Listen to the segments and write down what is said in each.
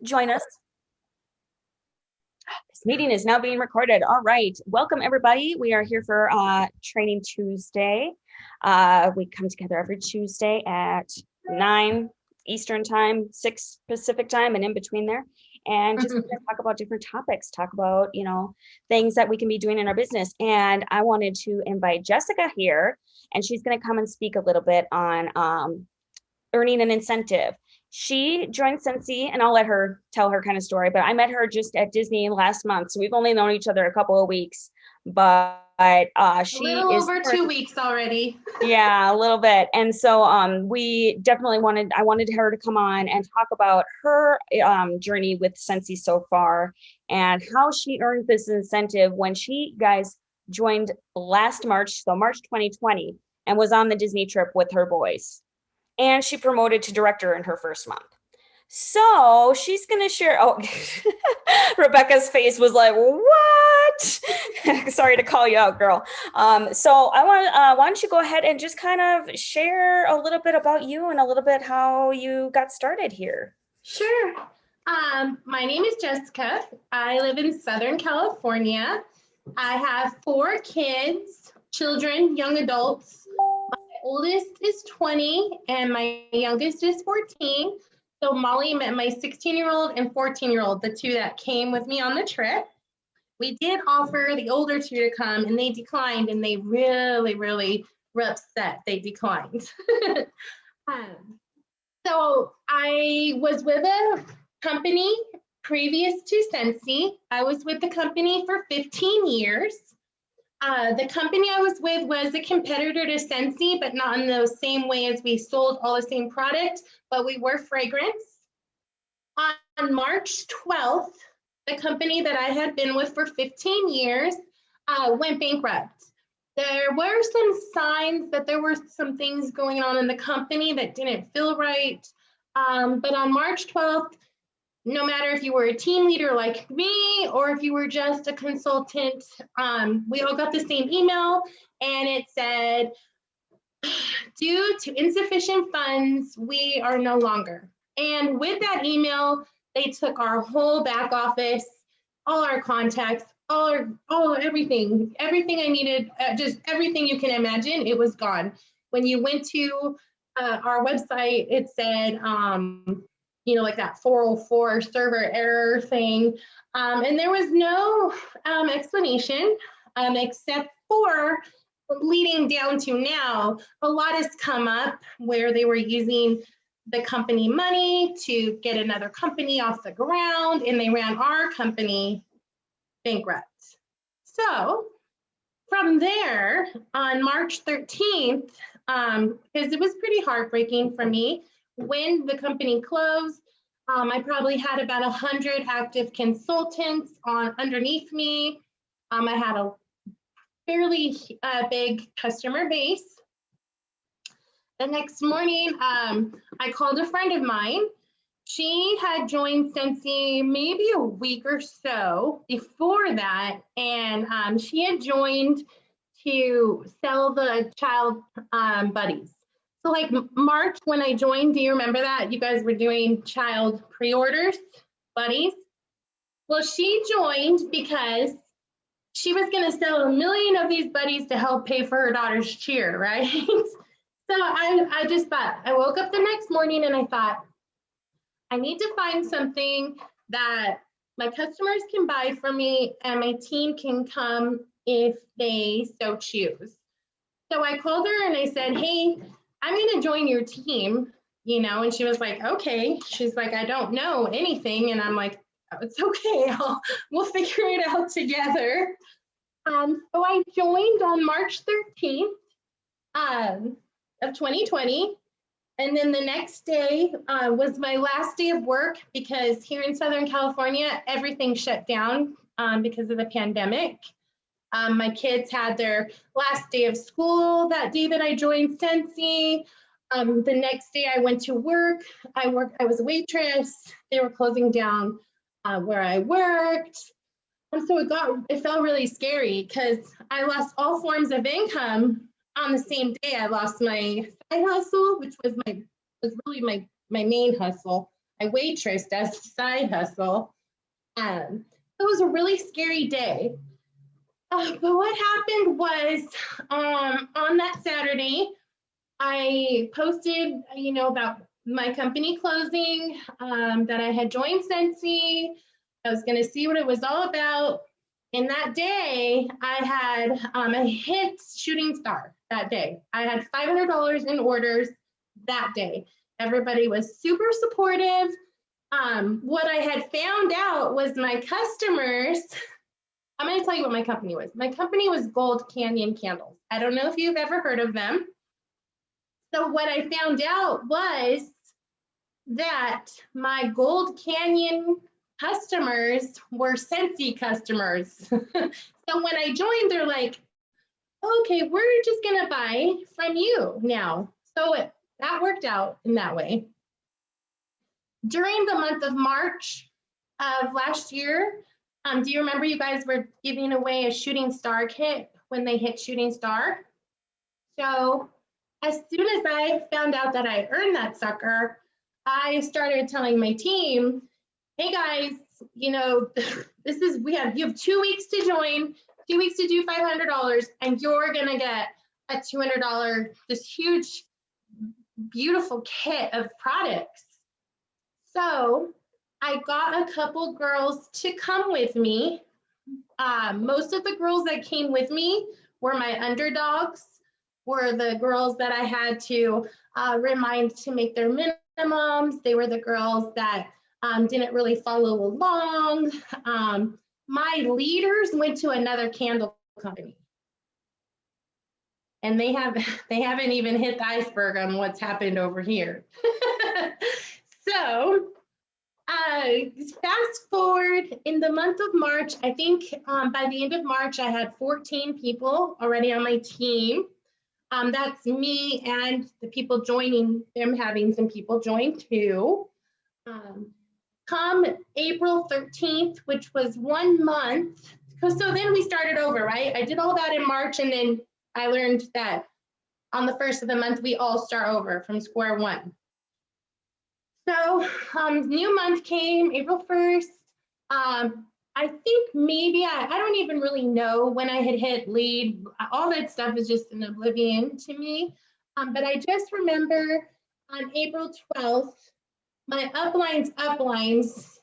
join us. This meeting is now being recorded. All right. Welcome, everybody. We are here for Training Tuesday. We come together every Tuesday at 9 Eastern Time, 6 Pacific Time, and in between there. And just talk about different topics, talk about, things that we can be doing in our business. And I wanted to invite Jessica here, and she's going to come and speak a little bit on earning an incentive. She joined Scentsy, and I'll let her tell her kind of story, but I met her just at Disney last month. So we've only known each other a couple of weeks, but she is over 2 weeks already. Yeah, a little bit. And so we definitely I wanted her to come on and talk about her journey with Scentsy so far and how she earned this incentive when she guys joined last March, so March 2020, and was on the Disney trip with her boys. And she promoted to director in her first month. So she's going to share. Oh, Rebecca's face was like, what? Sorry to call you out, girl. So I want, why don't you go ahead and just kind of share a little bit about you and a little bit how you got started here. Sure. My name is Jessica. I live in Southern California. I have 4 kids, children, young adults. My oldest is 20 and my youngest is 14. So Molly met my 16-year-old and 14-year-old, the 2 that came with me on the trip. We did offer the older 2 to come and they declined, and they really were upset they declined. So I was with a company previous to Scentsy. I was with the company for 15 years. The company I was with was a competitor to Scentsy, but not in the same way as we sold all the same product, but we were fragrance. On March 12th, the company that I had been with for 15 years went bankrupt. There were some signs that there were some things going on in the company that didn't feel right. But on March 12th, no matter if you were a team leader like me or if you were just a consultant, we all got the same email, and it said, due to insufficient funds, we are no longer. And with that email, they took our whole back office, all our contacts, everything I needed, just everything you can imagine, it was gone. When you went to our website, it said, like that 404 server error thing. And there was no explanation except for leading down to now, a lot has come up where they were using the company money to get another company off the ground, and they ran our company bankrupt. So from there, on March 13th, because it was pretty heartbreaking for me, when the company closed, I probably had about 100 active consultants underneath me. I had a fairly big customer base. The next morning, I called a friend of mine. She had joined Scentsy maybe a week or so before that, and she had joined to sell the child buddies. So like March when I joined, do you remember that? You guys were doing child pre-orders, buddies? Well, she joined because she was going to sell 1 million of these buddies to help pay for her daughter's cheer, right? So I just thought, I woke up the next morning and I thought, I need to find something that my customers can buy from me and my team can come if they so choose. So I called her and I said, hey, I'm going to join your team, and she was like, okay. She's like, I don't know anything. And I'm like, oh, it's okay. We'll figure it out together. So I joined on March 13th of 2020. And then the next day was my last day of work because here in Southern California, everything shut down because of the pandemic. My kids had their last day of school that day that I joined Scentsy. The next day I went to work. I was a waitress. They were closing down where I worked. And so it felt really scary because I lost all forms of income on the same day. I lost my side hustle, which was really my main hustle. I waitressed as a side hustle. It was a really scary day. But what happened was on that Saturday, I posted, about my company closing, that I had joined Scentsy. I was going to see what it was all about. And that day, I had a hit shooting star that day. I had $500 in orders that day. Everybody was super supportive. What I had found out was my customers, I'm going to tell you what my company was. My company was Gold Canyon Candles. I don't know if you've ever heard of them. So what I found out was that my Gold Canyon customers were Scentsy customers. So when I joined, they're like, okay, we're just going to buy from you now. So that worked out in that way. During the month of March of last year, do you remember you guys were giving away a shooting star kit when they hit shooting star? So as soon as I found out that I earned that sucker, I started telling my team, hey guys, you have 2 weeks to join, 2 weeks to do $500, and you're gonna get a $200, this huge, beautiful kit of products. So I got a couple girls to come with me. Most of the girls that came with me were my underdogs, were the girls that I had to remind to make their minimums. They were the girls that didn't really follow along. My leaders went to another candle company. And they haven't even hit the iceberg on what's happened over here. So fast forward in the month of March, I think by the end of March, I had 14 people already on my team. That's me and the people joining, them having some people join too. Come April 13th, which was 1 month, so then we started over, right? I did all that in March, and then I learned that on the first of the month, we all start over from square one. So new month came, April 1st. I think maybe, I don't even really know when I had hit lead. All that stuff is just an oblivion to me. But I just remember on April 12th, my uplines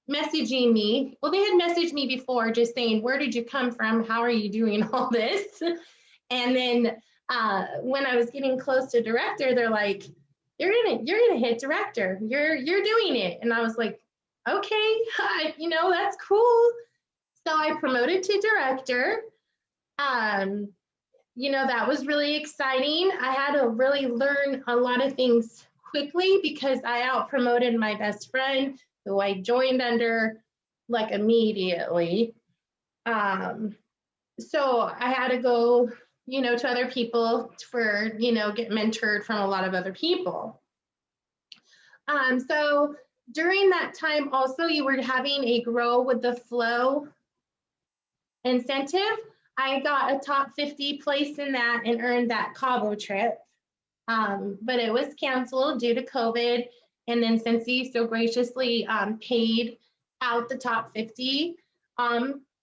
messaging me. Well, they had messaged me before just saying, where did you come from? How are you doing all this? And then when I was getting close to director, they're like, you're gonna hit director. You're doing it. And I was like, okay, that's cool. So I promoted to director. That was really exciting. I had to really learn a lot of things quickly because I out promoted my best friend who I joined under like immediately. So I had to go, to other people for, get mentored from a lot of other people. So during that time also, you were having a Grow with the Flow incentive. I got a top 50 place in that and earned that Cabo trip. But it was canceled due to COVID. And then Scentsy so graciously paid out the top 50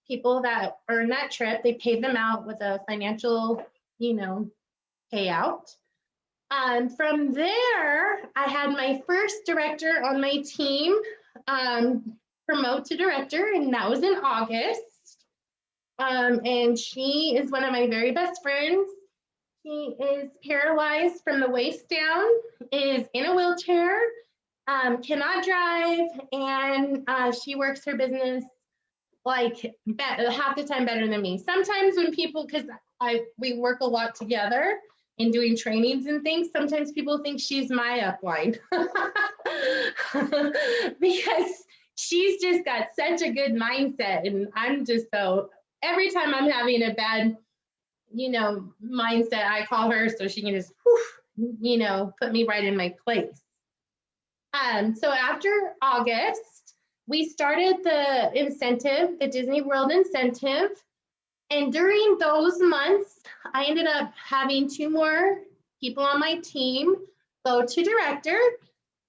people that earned that trip. They paid them out with a financial, payout. From there, I had my first director on my team promote to director, and that was in August. And she is one of my very best friends. She is paralyzed from the waist down, is in a wheelchair, cannot drive, and she works her business like half the time better than me. Sometimes when people, because we work a lot together in doing trainings and things, sometimes people think she's my upline because she's just got such a good mindset, and I'm just every time I'm having a bad mindset, I call her so she can just put me right in my place. So after August, we started the incentive, the Disney World incentive. And during those months, I ended up having 2 more people on my team go to director.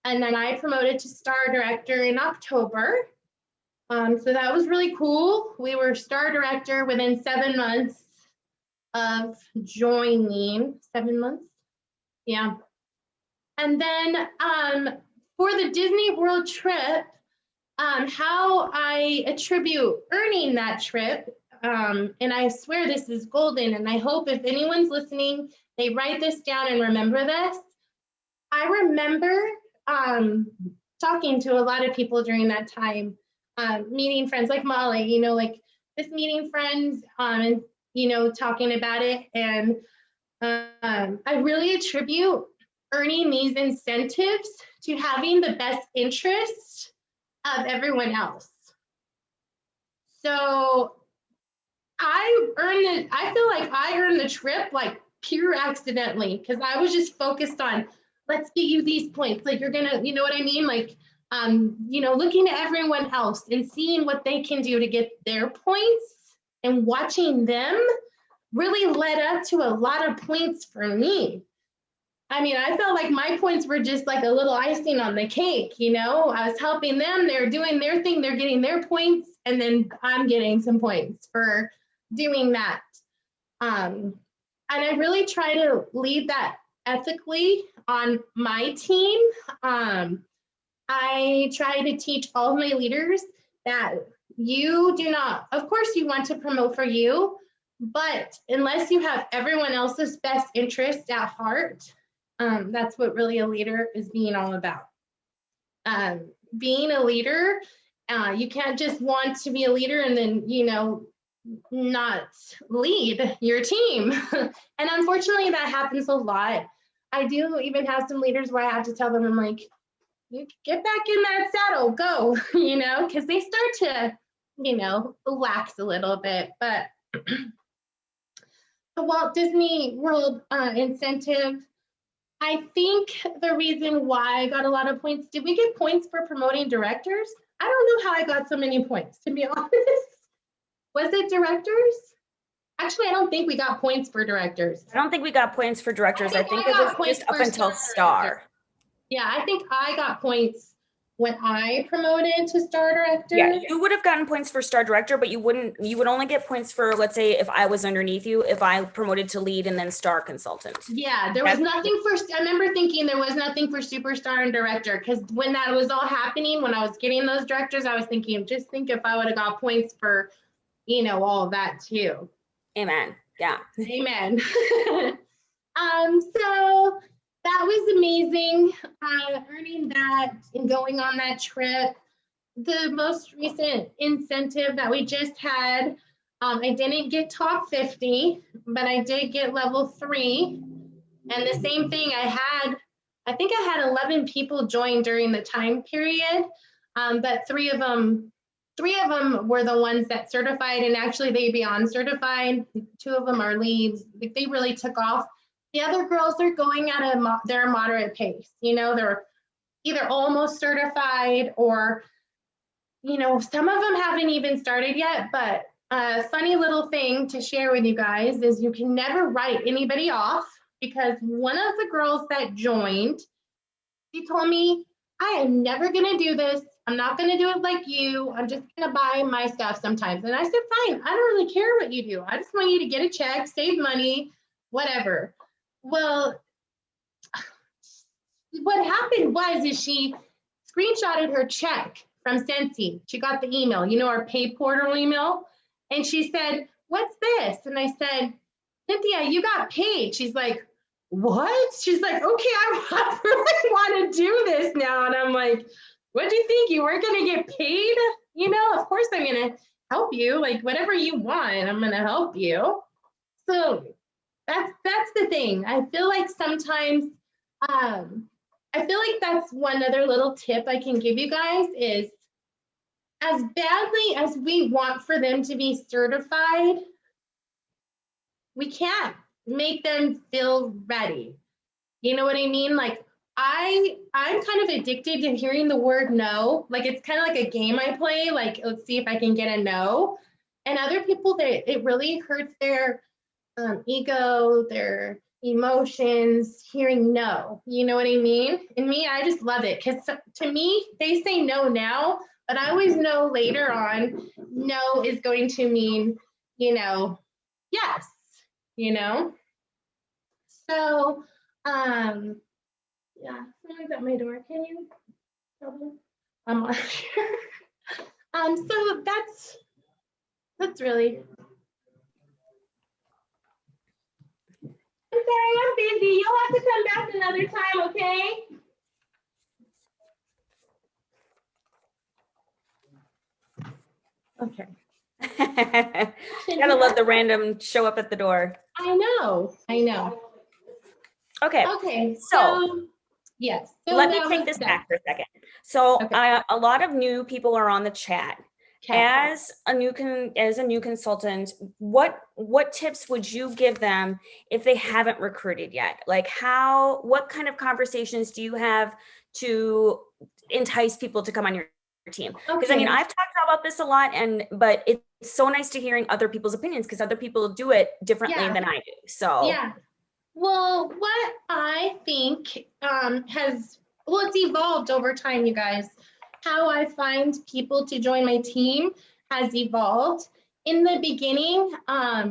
And then I promoted to star director in October. So that was really cool. We were star director within 7 months of joining. 7 months? Yeah. And then for the Disney World trip, how I attribute earning that trip, and I swear this is golden, and I hope if anyone's listening, they write this down and remember this. I remember talking to a lot of people during that time, meeting friends like Molly, like just meeting friends and, talking about it. And I really attribute earning these incentives to having the best interest of everyone else. So I feel like I earned the trip like pure accidentally, because I was just focused on, let's get you these points. Like you're gonna, you know what I mean? Like, looking at everyone else and seeing what they can do to get their points and watching them really led up to a lot of points for me. I mean, I felt like my points were just like a little icing on the cake, I was helping them, they're doing their thing, they're getting their points, and then I'm getting some points for doing that. And I really try to lead that ethically on my team. I try to teach all of my leaders that you do not, of course you want to promote for you, but unless you have everyone else's best interest at heart, that's what really a leader is being all about. Being a leader, you can't just want to be a leader and then, not lead your team. And unfortunately, that happens a lot. I do even have some leaders where I have to tell them, I'm like, you get back in that saddle, go, because they start to, relax a little bit. But the Walt Disney World incentive, I think the reason why I got a lot of points, did we get points for promoting directors? I don't know how I got so many points, to be honest. Was it directors? Actually, I don't think we got points for directors. I don't think we got points for directors. I think it was just up until star. Yeah, I think I got points when I promoted to star director. Yeah, you would have gotten points for star director, but you would only get points for, let's say, if I was underneath you, if I promoted to lead and then star consultant. Yeah, there was nothing for, I remember thinking there was nothing for superstar and director, because when that was all happening, when I was getting those directors, I was thinking, just think if I would have got points for, all of that too. Amen. Yeah. Amen. So that was amazing, earning that and going on that trip. The most recent incentive that we just had, I didn't get top 50, but I did get level 3. And the same thing, I think I had 11 people join during the time period, but three of them were the ones that certified, and actually they beyond certified. 2 of them are leads. They really took off. The other girls are going at their moderate pace. They're either almost certified or, some of them haven't even started yet. But a funny little thing to share with you guys is you can never write anybody off, because one of the girls that joined, she told me, I am never going to do this. I'm not going to do it like you. I'm just going to buy my stuff sometimes. And I said, fine, I don't really care what you do. I just want you to get a check, save money, whatever. Well, what happened is she screenshotted her check from Scentsy. She got the email, our pay portal email. And she said, what's this? And I said, Cynthia, you got paid. She's like, what? She's like, okay, I really want to do this now. And I'm like, what do you think? You weren't going to get paid? Of course I'm going to help you. Like, whatever you want, I'm going to help you. So that's the thing. I feel like sometimes, I feel like that's one other little tip I can give you guys is, as badly as we want for them to be certified, we can't make them feel ready. You know what I mean? Like, I'm kind of addicted to hearing the word no. Like, it's kind of like a game I play. Like, let's see if I can get a no. And other people, it really hurts their ego, their emotions, hearing no. You know what I mean? And me, I just love it because to me, they say no now, but I always know later on, no is going to mean, yes, you know? So, yeah, someone's at my door. Can you tell them I'm on here? So that's really. I'm sorry, I'm busy. You'll have to come back another time, okay? Okay. Gotta love the random show up at the door. I know. Okay. Okay, So so yes. So let me that take was this that. back for a second. So Okay. a lot of new people are on the chat. Okay. As a new consultant, what tips would you give them if they haven't recruited yet? Like what kind of conversations do you have to entice people to come on your team? Because I mean, Okay. I've talked about this a lot, but it's so nice to hearing other people's opinions because other people do it differently Yeah. than I do. So Yeah. Well, what I think it's evolved over time, you guys. How I find people to join my team has evolved. In the beginning, I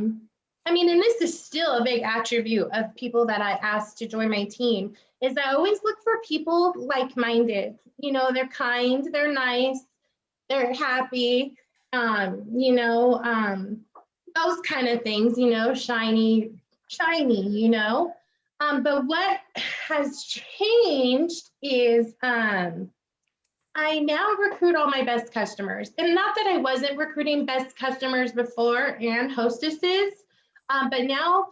mean, and this is still a big attribute of people that I ask to join my team, is I always look for people like-minded. They're kind, they're nice, they're happy, those kind of things, shiny. But what has changed is I now recruit all my best customers. And not that I wasn't recruiting best customers before and hostesses, but now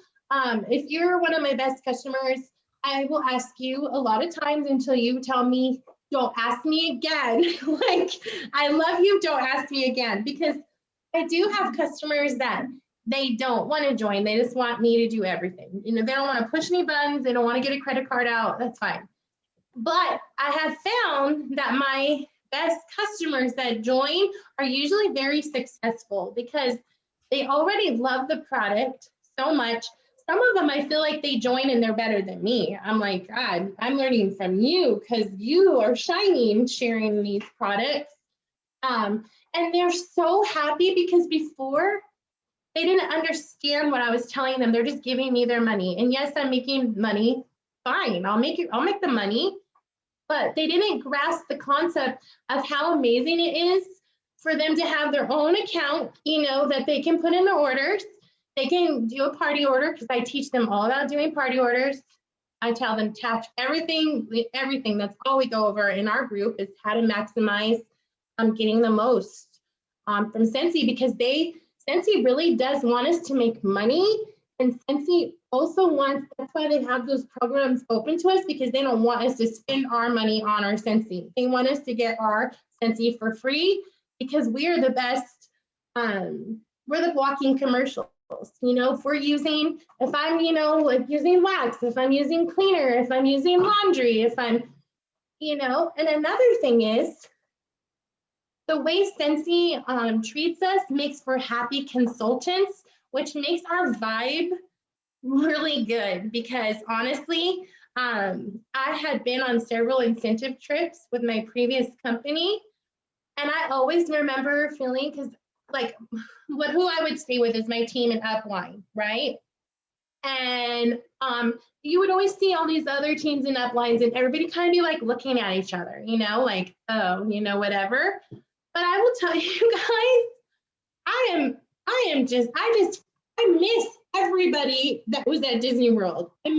if you're one of my best customers, I will ask you a lot of times until you tell me, don't ask me again. Like, I love you, don't ask me again. Because I do have customers that they don't want to join. They just want me to do everything. They don't want to push any buttons. They don't want to get a credit card out. That's fine. But I have found that my best customers that join are usually very successful because they already love the product so much. Some of them, I feel like they join and they're better than me. I'm like, God, I'm learning from you because you are shining sharing these products. And they're so happy because before they didn't understand what I was telling them. They're just giving me their money. And yes, I'm making money. Fine, I'll make the money. But they didn't grasp the concept of how amazing it is for them to have their own account, that they can put in the orders. They can do a party order because I teach them all about doing party orders. I tell them attach everything. That's all we go over in our group is how to maximize getting the most from Scentsy because Scentsy really does want us to make money. And Scentsy also wants, that's why they have those programs open to us because they don't want us to spend our money on our Scentsy. They want us to get our Scentsy for free because we are the best, we're the walking commercials. If I'm using wax, if I'm using cleaner, if I'm using laundry, if I'm, and another thing is, the way Scentsy treats us makes for happy consultants, which makes our vibe really good because honestly, I had been on several incentive trips with my previous company, and I always remember feeling because who I would stay with is my team in upline, right? And you would always see all these other teams in uplines, and everybody kind of be like looking at each other, like, oh, whatever. But I will tell you guys, I miss everybody that was at Disney World. I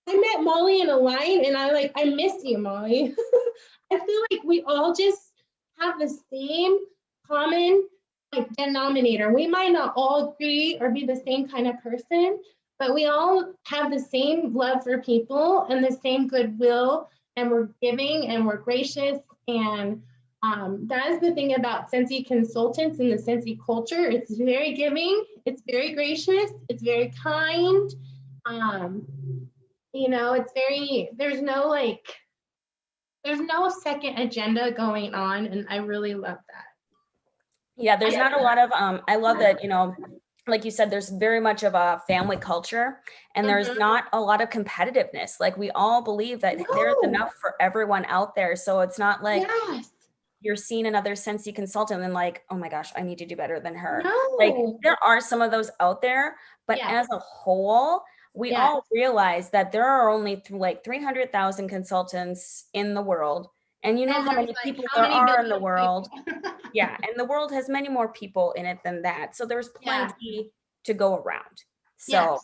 met Molly in a line and I miss you, Molly. I feel like we all just have the same common denominator. We might not all agree or be the same kind of person, but we all have the same love for people and the same goodwill, and we're giving and we're gracious. And that is the thing about Scentsy consultants and the Scentsy culture. It's very giving, it's very gracious, it's very kind. It's very, there's no second agenda going on, and I really love that. yeah, there's not a lot of I love that, like you said, there's very much of a family culture, and there's Mhm. not a lot of competitiveness. Like we all believe that there's No. enough for everyone out there. So it's not like Yes. you're seeing another Scentsy consultant and like, oh my gosh, I need to do better than her. Like No. there are some of those out there, but Yes. as a whole, we Yes. all realize that there are only like 300,000 consultants in the world. And you know And how there's many like people how there many are in the billion world. people? Yeah, and the world has many more people in it than that. So there's Yeah. plenty to go around. So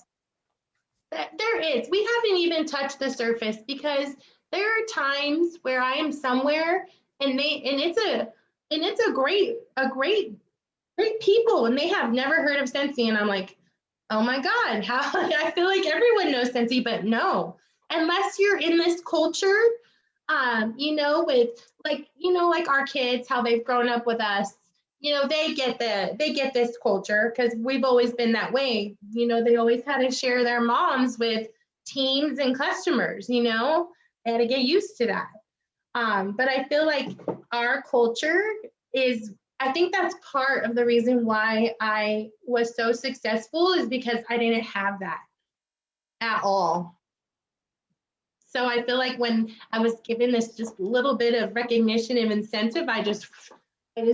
Yes. There is. We haven't even touched the surface because there are times where I am somewhere and it's a great people and they have never heard of Scentsy and I'm like, oh my God, how I feel like everyone knows Scentsy, but no, unless you're in this culture, with like our kids, how they've grown up with us, they get this culture because we've always been that way. They always had to share their moms with teams and customers, they had to get used to that. But I feel like our culture is, I think that's part of the reason why I was so successful is because I didn't have that at all. So I feel like when I was given this just little bit of recognition and incentive, I just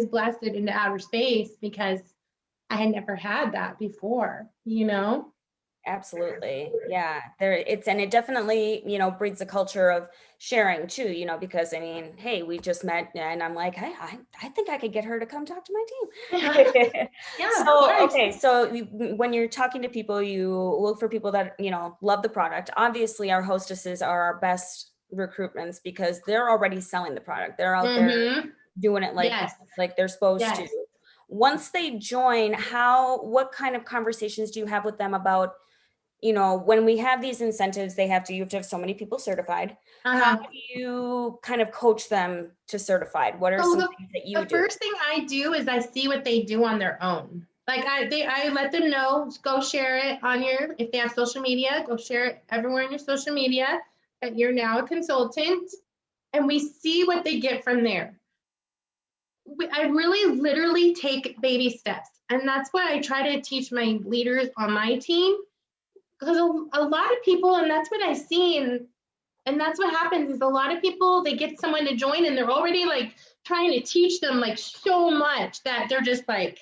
blasted into outer space because I had never had that before. absolutely. Yeah. And it definitely, breeds a culture of sharing too, because I mean, hey, we just met and I'm like, hey, I think I could get her to come talk to my team. Yeah, of So, course. okay. So when you're talking to people, you look for people that, love the product. Obviously, our hostesses are our best recruitments because they're already selling the product. They're out there Mm-hmm. doing it Yes. like they're supposed to. Yes. Once they join, what kind of conversations do you have with them about, when we have these incentives, you have to have so many people certified. How Uh-huh. do you kind of coach them to certified? What are So some the, things that you the do? first thing I do is I see what they do on their own. Like I let them know, go share it on if they have social media, go share it everywhere in your social media that you're now a consultant, and we see what they get from there. I really literally take baby steps, and that's what I try to teach my leaders on my team because a lot of people, and that's what I see, and that's what happens is a lot of people they get someone to join and they're already like trying to teach them like so much that they're just like,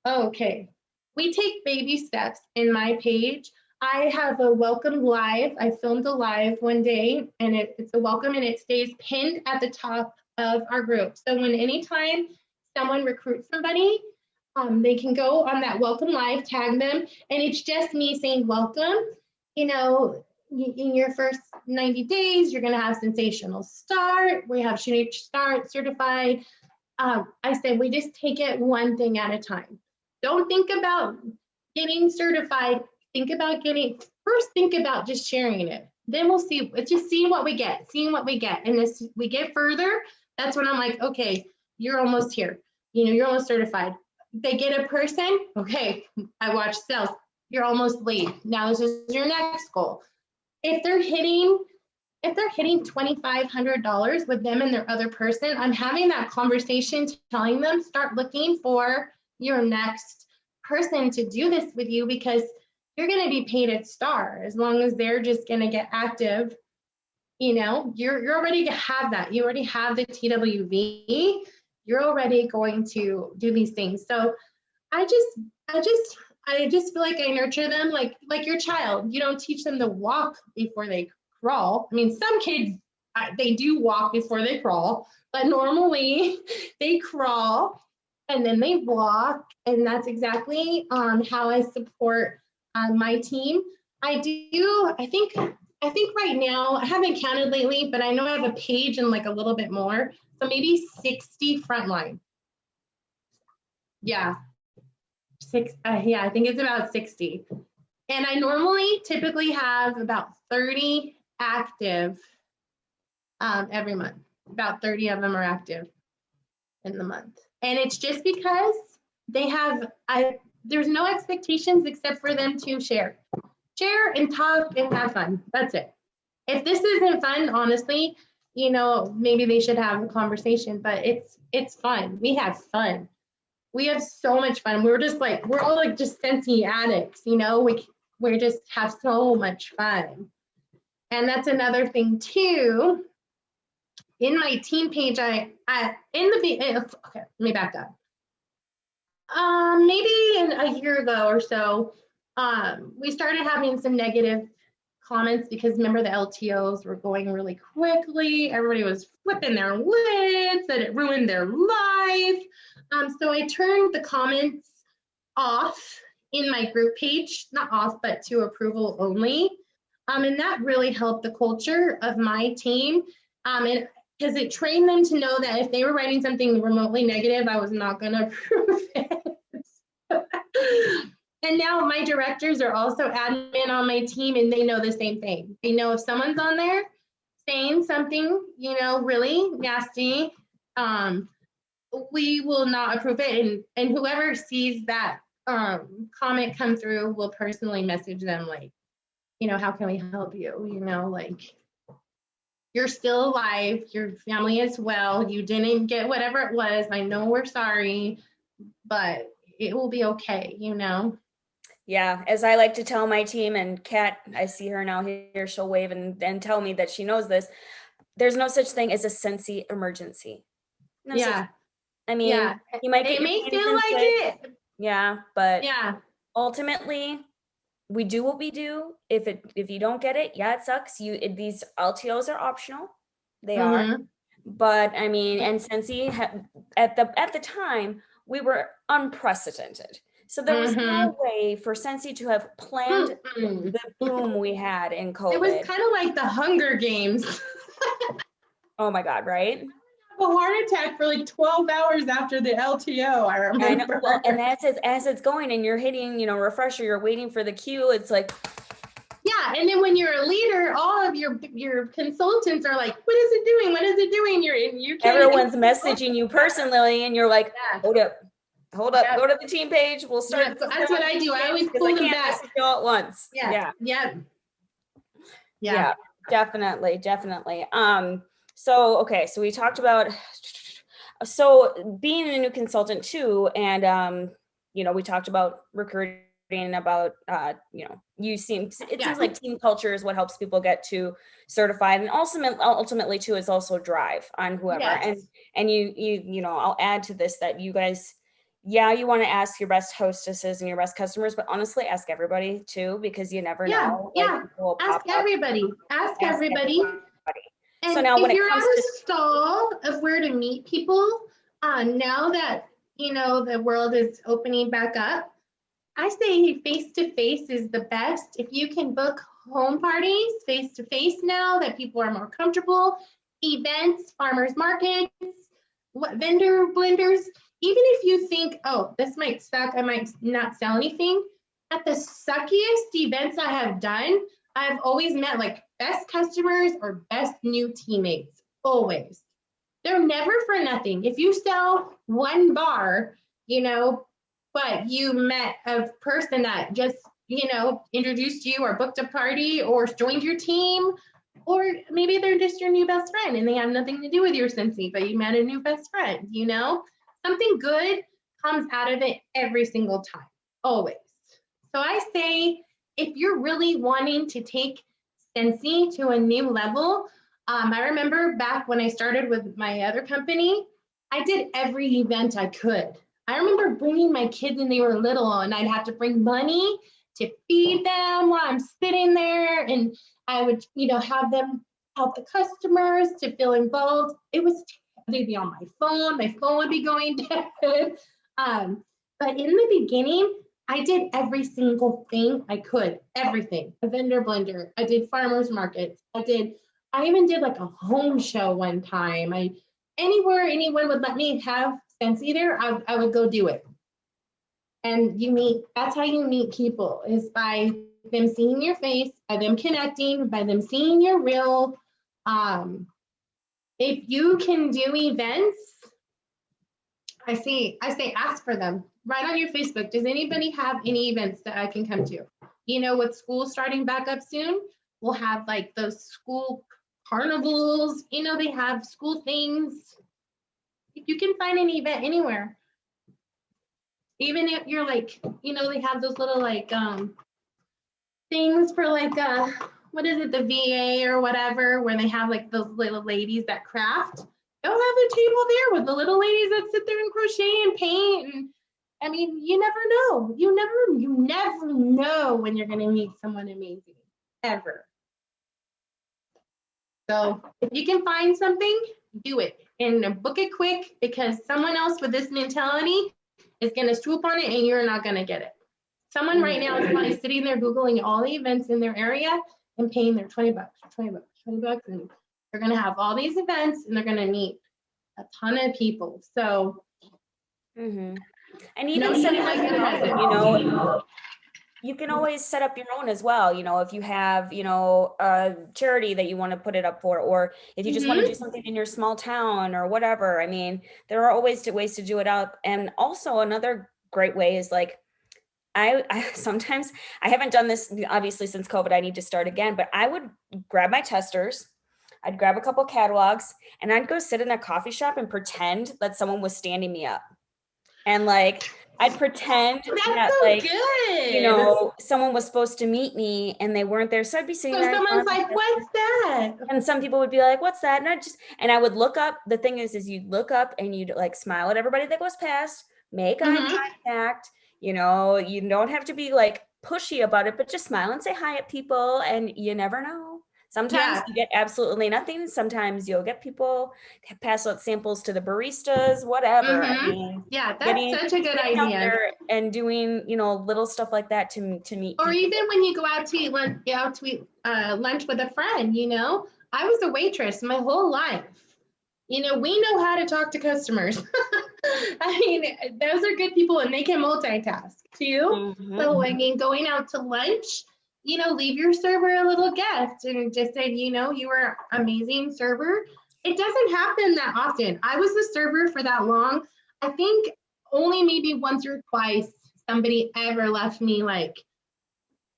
oh, okay. We take baby steps in my page. I have a welcome live. I filmed a live one day and it's a welcome and it stays pinned at the top of our group. So when anytime someone recruits somebody, they can go on that welcome live, tag them, and it's just me saying welcome. You know, in your first 90 days, you're going to have sensational start. We have Shooting Start certified. I said, we just take it one thing at a time. Don't think about getting certified. Think about just sharing it. Then we'll see. It's just seeing what we get. And as we get further, that's when I'm like, okay, you're almost here. You're almost certified. They get a person. Okay, I watch sales. You're almost lead. Now this is your next goal. If they're hitting $2,500 with them and their other person, I'm having that conversation telling them, start looking for your next person to do this with you because you're going to be paid at star as long as they're just going to get active. You're already to have that. You already have the TWV. You're already going to do these things. So I just feel like I nurture them like your child. You don't teach them to walk before they crawl. I mean, some kids they do walk before they crawl, but normally they crawl and then they walk, and that's exactly how I support my team. I think right now I haven't counted lately, but I know I have a page and like a little bit more, so maybe 60 frontline. Yeah, I think it's about 60. And I typically have about 30 active every month. About 30 of them are active in the month. And it's just because there's no expectations except for them to share and talk and have fun. That's it. If this isn't fun, honestly, maybe they should have a conversation, but it's fun. We have fun. We have so much fun. We're all like just Scentsy addicts, you know, we just have so much fun. And that's another thing too. In my team page, okay, let me back up. Maybe a year ago or so, we started having some negative comments because remember the LTOs were going really quickly. Everybody was flipping their lids, that it ruined their life. So I turned the comments off in my group page, not off, but to approval only. And that really helped the culture of my team. And because it trained them to know that if they were writing something remotely negative, I was not going to approve it. And now my directors are also admin on my team, and they know the same thing. They know if someone's on there saying something, you know, really nasty, we will not approve it. And whoever sees that comment come through will personally message them like, you know, how can we help you? You know, like, you're still alive, your family is well, you didn't get whatever it was. I know we're sorry, but it will be okay, you know? Yeah, as I like to tell my team, and Kat, I see her now here, she'll wave and tell me that she knows this. There's no such thing as a Scentsy emergency. No Yeah. I mean, Yeah. you might get It your may panties feel in like twist. it. Yeah, but Yeah. ultimately, we do what we do. If you don't get it, yeah, it sucks. These LTOs are optional. They are. Mm-hmm. But I mean, and Scentsy at the time, we were unprecedented. So there was no way for Scentsy to have planned the boom we had in COVID. It was kind of like the Hunger Games. Oh my God, right? A heart attack for like 12 hours after the LTO, I remember. I know. Well, and as it's going and you're hitting, you know, refresher, you're waiting for the cue. It's like, yeah. And then when you're a leader, all of your consultants are like, what is it doing? What is it doing? You can't. Everyone's messaging you personally, and you're like, yeah. hold up, go to the team page. We'll start. Yeah, that's what I do. I always pull them back. Message you all at once. Yeah. Definitely. So okay, so we talked about being a new consultant too, and you know, we talked about recruiting, about you know, it seems like team culture is what helps people get to certified, and ultimately too is also drive on whoever. Yes. And you know, I'll add to this that you guys, yeah, you want to ask your best hostesses and your best customers, but honestly, ask everybody too, because you never know. Yeah. Ask everybody. Ask everybody. And so now if you're at a stall of where to meet people, now that, you know, the world is opening back up, I say face-to-face is the best. If you can book home parties face-to-face now that people are more comfortable, events, farmers markets, vendor blenders, even if you think, oh, this might suck, I might not sell anything, at the suckiest events I have done, I've always met like best customers or best new teammates, always. They're never for nothing. If you sell one bar, you know, but you met a person that just, you know, introduced you or booked a party or joined your team, or maybe they're just your new best friend and they have nothing to do with your Scentsy, but you met a new best friend, you know, something good comes out of it every single time, always. So I say, if you're really wanting to take Scentsy to a new level, I remember back when I started with my other company, I did every event I could. I remember bringing my kids when they were little, and I'd have to bring money to feed them while I'm sitting there, and I would, you know, have them help the customers to feel involved. It was, they'd be on my phone would be going dead. But in the beginning, I did every single thing I could, everything. A vendor blender, I did farmers markets, I even did like a home show one time. Anywhere anyone would let me have Scentsy there, I would go do it. And that's how you meet people, is by them seeing your face, by them connecting, by them seeing your real. If you can do events, I say ask for them. Right on your Facebook, does anybody have any events that I can come to? You know, with school starting back up soon, we'll have like those school carnivals, you know, they have school things. If you can find an event anywhere, Even if you're like, they have those little like things for like what is it, the VA or whatever, where they have like those little ladies that craft. They'll have a table there with the little ladies that sit there and crochet and paint. And I mean, you never know. You never know when you're gonna meet someone amazing, ever. So if you can find something, do it and book it quick, because someone else with this mentality is gonna swoop on it and you're not gonna get it. Someone right now is probably sitting there Googling all the events in their area and paying their $20, $20, $20, and they're going to have all these events and they're going to meet a ton of people. So, and even setting like your own, you can always set up your own as well. If you have, a charity that you want to put it up for, or if you just want to do something in your small town or whatever. I mean, there are always ways to do it out. And also another great way is like, I sometimes, I haven't done this obviously since COVID, I need to start again, but I would grab my testers, I'd grab a couple catalogs, and I'd go sit in a coffee shop and pretend that someone was standing me up. And like, I'd pretend that so like, good. Someone was supposed to meet me and they weren't there. So I'd be sitting there. Someone's like, what's that? And some people would be like, what's that? And I would look up. The thing is you'd look up and you'd like smile at everybody that goes past, make eye contact. You don't have to be like pushy about it, but just smile and say hi at people, and you never know. Sometimes you get absolutely nothing. Sometimes you'll get people pass out samples to the baristas, whatever. I mean, that's such a good idea. And doing, little stuff like that to meet people. Or even when you go out to eat lunch with a friend, I was a waitress my whole life. We know how to talk to customers. I mean, those are good people and they can multitask too. So, I mean, going out to lunch, leave your server a little gift and just say, you were an amazing server. It doesn't happen that often. I was the server for that long. I think only maybe once or twice somebody ever left me like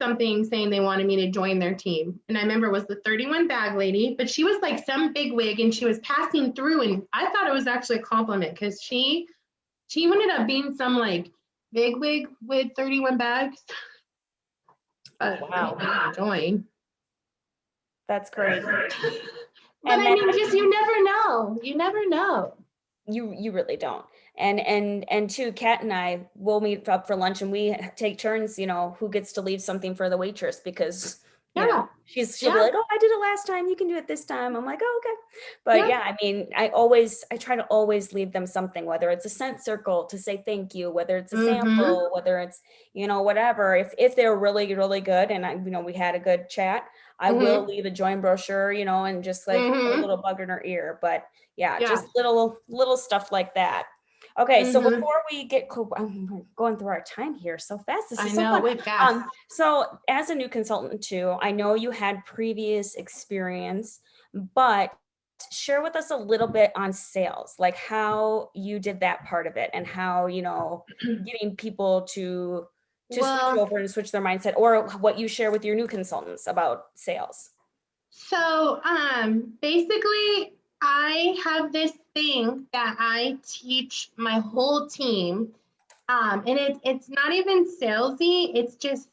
something saying they wanted me to join their team. And I remember it was the 31 bag lady, but she was like some big wig and she was passing through, and I thought it was actually a compliment because she ended up being some like big wig with 31 bags. Wow. Join. That's great. But I mean, just you never know. You never know. You really don't. And too, Kat and I will meet up for lunch and we take turns, who gets to leave something for the waitress, because she'll be like, oh, I did it last time, you can do it this time. I'm like, oh, okay. But I mean, I try to always leave them something, whether it's a scent circle to say thank you, whether it's a sample, whether it's, whatever. If they're really, really good and we had a good chat, I will leave a join brochure, and just like put a little bug in her ear. But just little stuff like that. Okay, so before we get, I'm going through our time here so fast. This is so fun. So as a new consultant too, I know you had previous experience, but share with us a little bit on sales, like how you did that part of it and how, getting people to switch over and switch their mindset, or what you share with your new consultants about sales. So basically, I have this thing that I teach my whole team, and it's not even salesy, it's just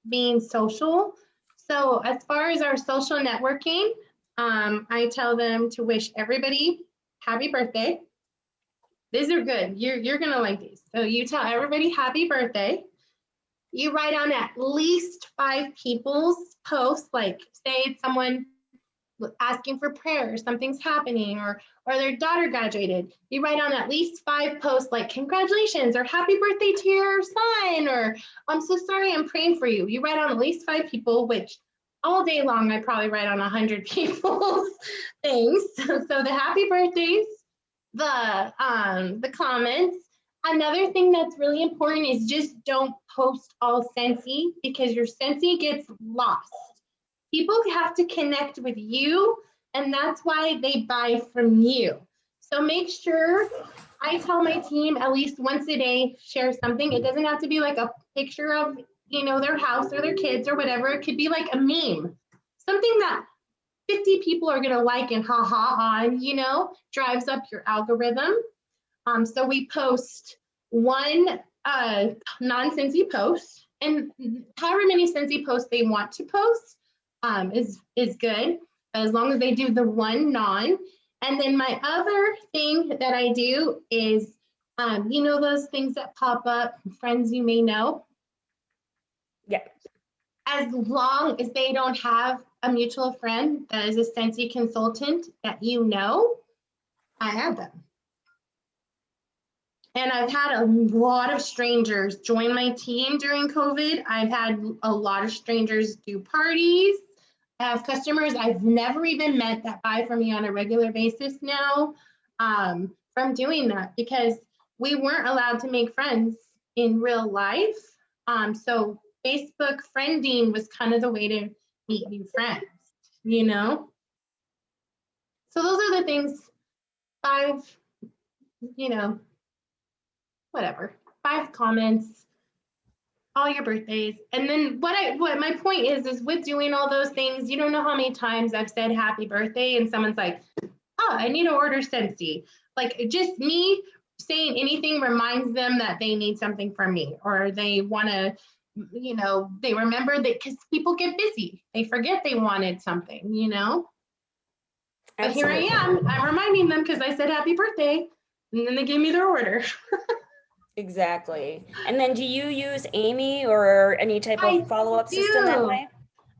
being social. So as far as our social networking, I tell them to wish everybody happy birthday. These are good. You're gonna like these. So you tell everybody happy birthday. You write on at least 5 people's posts, like say it's someone asking for prayer, something's happening, or their daughter graduated. You write on at least 5 posts like congratulations or happy birthday to your son, or I'm so sorry, I'm praying for you. You write on at least 5 people, which all day long I probably write on 100 people's things. So the happy birthdays, the comments. Another thing that's really important is just don't post all Scentsy, because your Scentsy gets lost. People have to connect with you, and that's why they buy from you. So make sure, I tell my team at least once a day, share something. It doesn't have to be like a picture of, their house or their kids or whatever. It could be like a meme, something that 50 people are gonna like and on, drives up your algorithm. So we post one non-Scentsy posts, and however many Scentsy posts they want to post is good, as long as they do the one non. And then my other thing that I do is, you know, those things that pop up, friends you may know. Yeah. As long as they don't have a mutual friend that is a Scentsy consultant that you know, I have them. And I've had a lot of strangers join my team during COVID. I've had a lot of strangers do parties. I have customers I've never even met that buy from me on a regular basis now, from doing that, because we weren't allowed to make friends in real life. So Facebook friending was kind of the way to meet new friends, you know? So those are the things, 5, you know, whatever, 5 comments, all your birthdays. And then what my point is with doing all those things, you don't know how many times I've said happy birthday and someone's like, oh, I need to order Scentsy. Like, just me saying anything reminds them that they need something from me, or they want to, you know, they remember that, because people get busy. They forget they wanted something, you know? But Absolutely. here I am, I'm reminding them because I said happy birthday, and then they gave me their order. Exactly. And then do you use Amy or any type of follow-up system that way?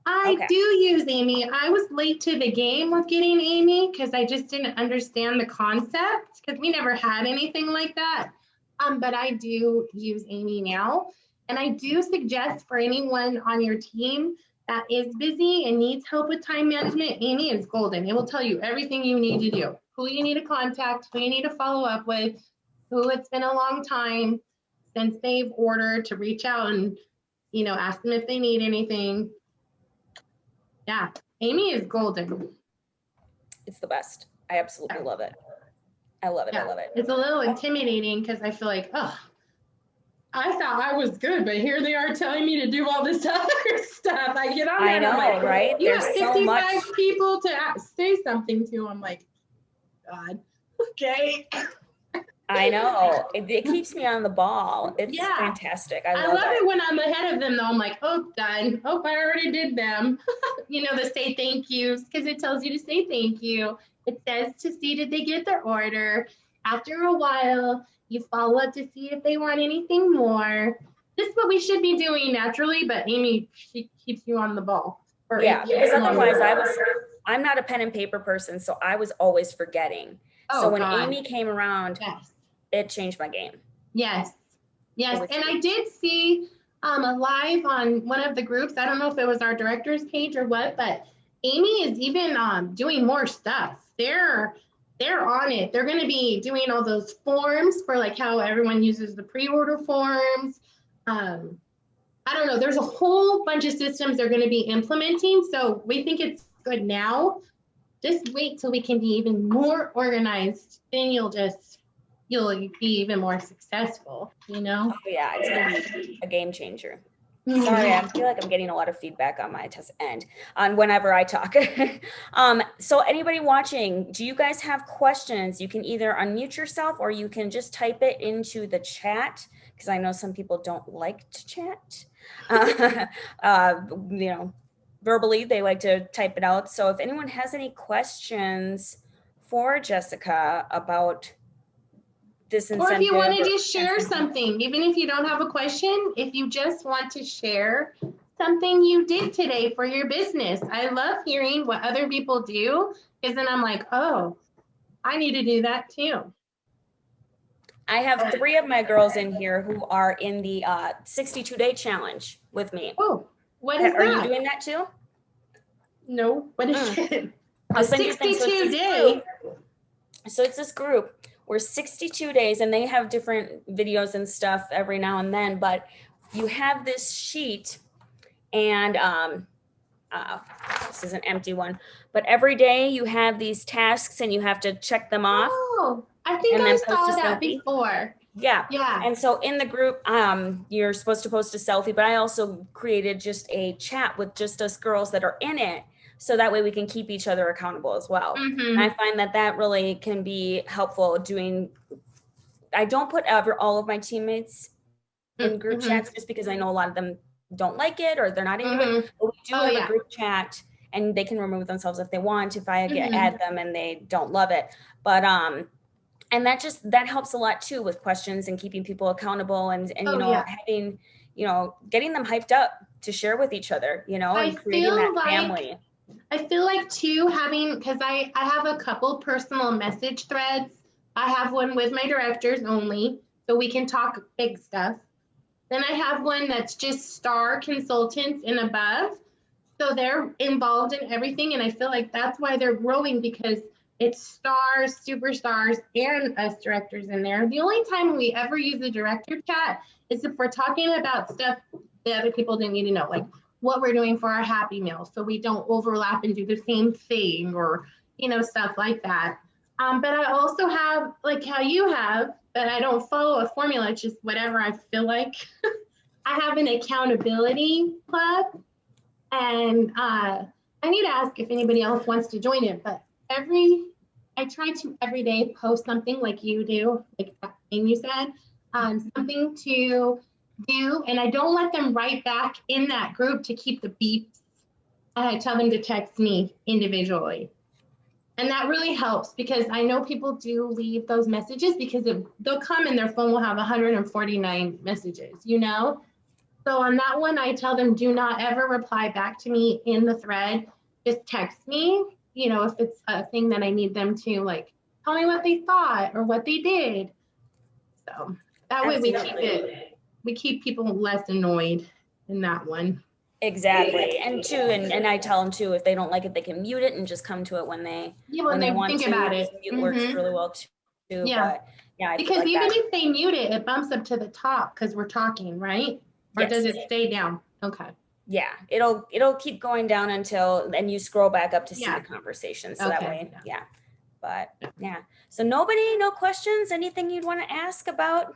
I do use Amy. I was late to the game with getting Amy because I just didn't understand the concept, because we never had anything like that. But I do use Amy now. And I do suggest for anyone on your team that is busy and needs help with time management, Amy is golden. It will tell you everything you need to do, who you need to contact, who you need to follow up with, who it's been a long time since they've ordered, to reach out and, you know, ask them if they need anything. Yeah, Amy is golden. It's the best. I absolutely love it. I love it. Yeah. I love it. It's a little intimidating because I feel like, oh, I thought I was good, but here they are telling me to do all this other stuff. I get on there, I know, like, right? You There's have so 55 much. people to say something to. I'm like, God, okay. I know. It keeps me on the ball. It's fantastic. I love it it. when I'm ahead of them, though. I'm like, oh, done. Oh, I already did them. You know, the say thank yous, because it tells you to say thank you. It says to see did they get their order. After a while, you follow up to see if they want anything more. This is what we should be doing naturally, but Amy, she keeps you on the ball. Yeah, because otherwise I'm not a pen and paper person, so I was always forgetting. So when Amy came around, it changed my game. Yes. And I did see a live on one of the groups. I don't know if it was our director's page or what, but Amy is even doing more stuff. They're on it. They're going to be doing all those forms for like how everyone uses the pre-order forms. I don't know. There's a whole bunch of systems they're going to be implementing. So we think it's good now. Just wait till we can be even more organized. Then you'll be even more successful, you know? Oh, yeah, it's going to be a game changer. Sorry, I feel like I'm getting a lot of feedback on my test end on whenever I talk. So anybody watching, do you guys have questions? You can either unmute yourself or you can just type it into the chat, because I know some people don't like to chat. You know, verbally, they like to type it out. So if anyone has any questions for Jessica about this incentive. Or if you want to just share something, even if you don't have a question, if you just want to share something you did today for your business. I love hearing what other people do, because then I'm like, oh, I need to do that too. I have 3 of my girls in here who are in the 62-day challenge with me. Oh, what is that? Are you doing that too? No, what is it? I'll send you things. 62 day. So it's this group. We're 62 days, and they have different videos and stuff every now and then, but you have this sheet, and this is an empty one, but every day you have these tasks and you have to check them off. Oh, I think I saw that before. Yeah. And so in the group, you're supposed to post a selfie, but I also created just a chat with just us girls that are in it. So that way we can keep each other accountable as well. And I find that really can be helpful doing. I don't put all of my teammates in group chats, just because I know a lot of them don't like it or they're not into it. But we do have a group chat, and they can remove themselves if they want, if I add them and they don't love it. But and that helps a lot too with questions and keeping people accountable, and having, getting them hyped up to share with each other, and creating that family. I feel like too, because I have a couple personal message threads. I have one with my directors only, so we can talk big stuff. Then I have one that's just star consultants and above. So they're involved in everything. And I feel like that's why they're growing, because it's stars, superstars, and us directors in there. The only time we ever use the director chat is if we're talking about stuff that other people didn't need to know, like what we're doing for our happy meal, so we don't overlap and do the same thing, or, stuff like that. But I also have, like how you have, but I don't follow a formula, it's just whatever I feel like. I have an accountability club, and I need to ask if anybody else wants to join it, but I try to every day post something like you do, like Amy said, something to do, and I don't let them write back in that group to keep the beeps. I tell them to text me individually. And that really helps, because I know people do leave those messages because they'll come and their phone will have 149 messages, So on that one, I tell them, do not ever reply back to me in the thread. Just text me, if it's a thing that I need them to, like, tell me what they thought or what they did. So that way we keep people less annoyed in that one. Exactly. And I tell them too, if they don't like it, they can mute it and just come to it when they want think to. About it. Mute works really well too. Yeah. But because even if they mute it, it bumps up to the top because we're talking, right? Or does it stay down? Okay. Yeah, it'll keep going down and you scroll back up to see the conversation. So that way, But so no questions, anything you'd want to ask about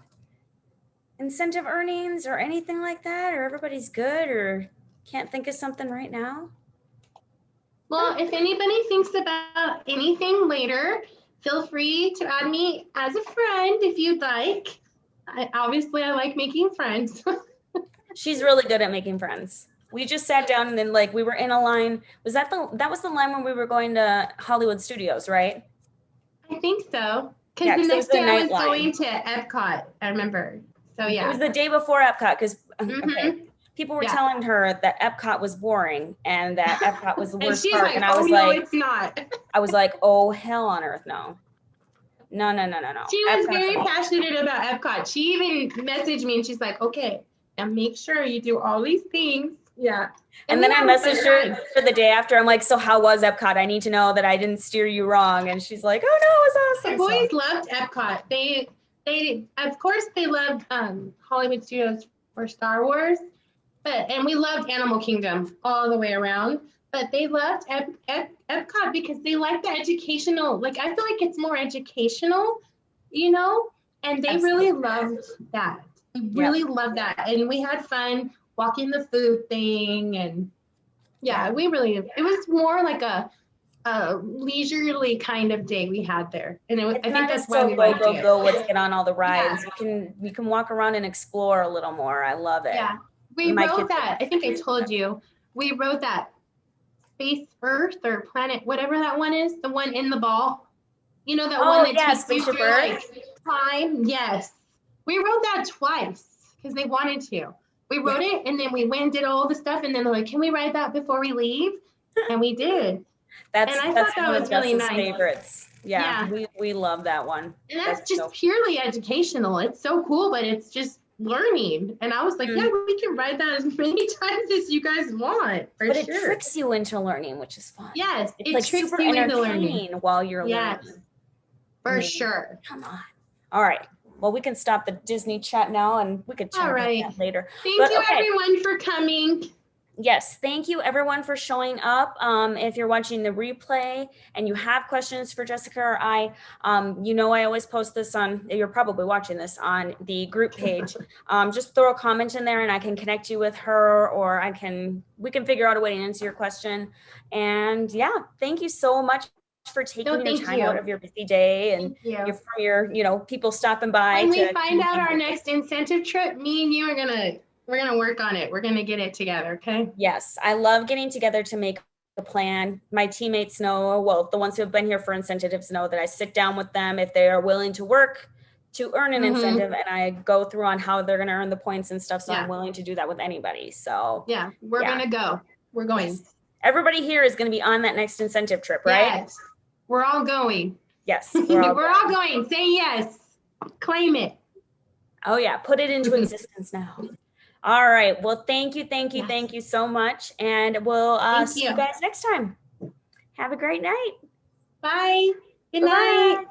incentive earnings or anything like that, or everybody's good, or can't think of something right now? Well, if anybody thinks about anything later, feel free to add me as a friend if you'd like. Obviously, I like making friends. She's really good at making friends. We just sat down and then we were in a line. That was the line when we were going to Hollywood Studios, right? I think so. Because the next day I was going to Epcot, I remember. So yeah. It was the day before Epcot, because people were telling her that Epcot was boring and that Epcot was the worst part. And I was no, it's not. I was like, oh, hell on earth, no. No. She was very passionate about Epcot. She even messaged me and she's like, okay, now make sure you do all these things. Yeah. And then I messaged her for the day after. I'm like, so how was Epcot? I need to know that I didn't steer you wrong. And she's like, oh, no, it was awesome. The boys loved Epcot. They of course they loved Hollywood Studios for Star Wars, and we loved Animal Kingdom all the way around. But they loved Epcot because they like the educational. Like, I feel like it's more educational, and they really loved that. They really loved that, and we had fun walking the food thing, and it was more like a leisurely kind of day we had there, and I think that's why we liked it. Let's get on all the rides. You can walk around and explore a little more. I love it. Yeah, we rode that. I think I told you we rode that Space Earth or Planet, whatever that one is, the one in the ball. That one that takes you through time. Yes, we rode that twice because they wanted to. We rode it, and then we went and did all the stuff, and then they're like, "Can we ride that before we leave?" And we did. And I thought that was really nice. Favorites. Yeah. We love that one. And that's just purely educational. It's so cool, but it's just learning. And I was like, yeah, we can ride that as many times as you guys want. But it tricks you into learning, which is fun. Yes, it's like tricks super you into learning while you're learning. For sure. Come on. All right. Well, we can stop the Disney chat now, and we could chat about that later. Thank you, everyone, for coming. Yes, thank you everyone for showing up. If you're watching the replay and you have questions for Jessica or I always post this you're probably watching this on the group page. Just throw a comment in there and I can connect you with her, or we can figure out a way to answer your question. And thank you so much for taking No, your thank time out you. of your busy day and Thank you. your people stopping by When we to find out our next incentive trip, me and you are we're gonna work on it. We're gonna get it together, okay? Yes, I love getting together to make a plan. My teammates know, well, the ones who have been here for incentives know that I sit down with them if they are willing to work to earn an incentive, and I go through on how they're going to earn the points and stuff. So I'm willing to do that with anybody. So yeah, we're gonna go. We're going. Yes. Everybody here is going to be on that next incentive trip, right? Yes, we're all going. Yes, We're all going. Say yes. Claim it. Oh yeah, put it into existence now. All right. Well, thank you so much, and we'll see you guys next time. Have a great night. Bye. Good Bye-bye. night.